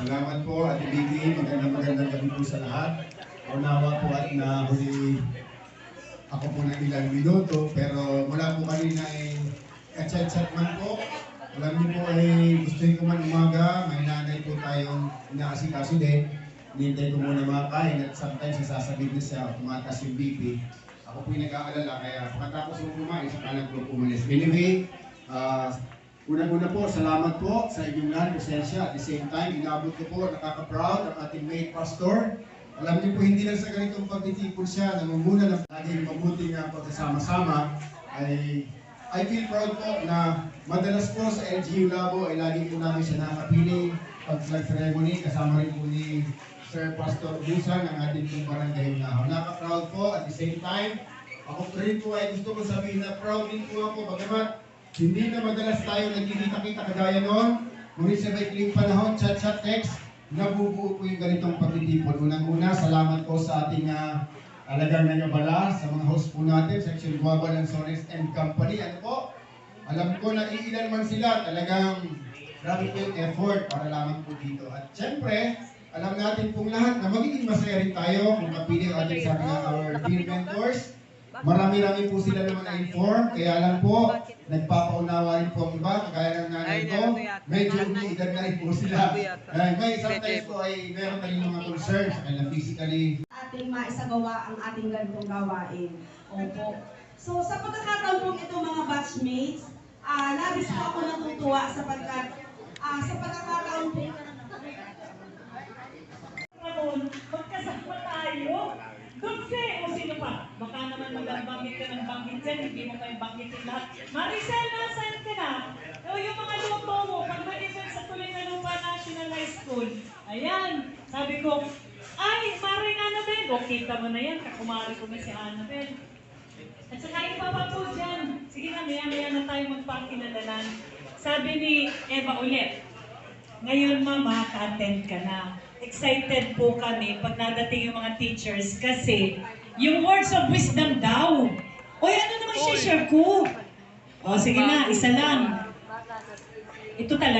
Salamat po, Ate Vicky. Magandang gabi po sa lahat. Unawa po at nahuli ako po ng ilang minuto, pero mula po kanina ay kachat-chat man po. Alam niyo po ay gusto ko man umaga, may nanay po tayong inaasikaso din. Hinintay ko muna makain at sometimes sasabit na siya, tumataas yung BP. Ako po yung nag-aalala, kaya pagkatapos ko kumain, saka lang po pumalis. Anyway, una-una po, salamat po sa inyong lahat, presensya. At the same time, inabot ko po, nakaka-proud ang ating main pastor. Alam niyo po, hindi lang sa ganitong pagtitipon siya, namumuna ng laging mabuting pagkasama-sama, ay I feel proud po na madalas po sa LGU Labo ay lagi po namin siya nakapiling pag-flag ceremony, kasama rin po ni Sir Pastor Busan, ang ating pong barangay na naka-proud po. At the same time, ako rin po ay gusto ko sabihin na proud din po ako, bagamat hindi na madalas tayo nagkikita-kita kagaya noon, ngunit sa maikling panahon, chat-chat text, nabubuo po yung ganitong pagtitipon. Unang-una, salamat po sa ating alagang nangabala, sa mga host po natin, Section Guava ng Sones and Company. Ano po? Alam ko na iilan man sila, talagang grabe po yung effort para lamang po dito. At syempre, alam natin pong lahat na magiging masaya rin tayo kung kapili ang ating sabi ng our dear mentors. Marami-rami po sila naman na-inform, kaya lang po, nagpapaunawa rin po ang iba, kagaya ng nanay ko, medyo umiidad na rin po sila. May sometimes po ay meron tayong mga concerns sa kanila physically. Ating maisagawa ang ating ganitong gawain. Opo. So sa pagkakataon po ito mga batchmates, labis po ako natutuwa sapagkat sa pagkakataon po magkasama tayo. Kasi, o sino pa? Baka naman magbanggit ka ng banggit dyan, hindi mo kayo banggitin lahat. Maricel, nasaan ka na? O yung mga luto mo, pag mag-event sa Tuloy na Lupa National High School. Ayan, sabi ko, ay, Maring Annabel. O, kita mo na yan, kakumari ko na si Annabel. At saka yung papa po dyan. Sige na, maya-maya na tayo magpakilalanan. Sabi ni Eva ulit, ngayon mama, ka-attend ka na. Excited po kami pag nadating yung mga teachers kasi yung words of wisdom daw. Oy, ano naman share ko? O, sige na, isa lang. Ito talaga.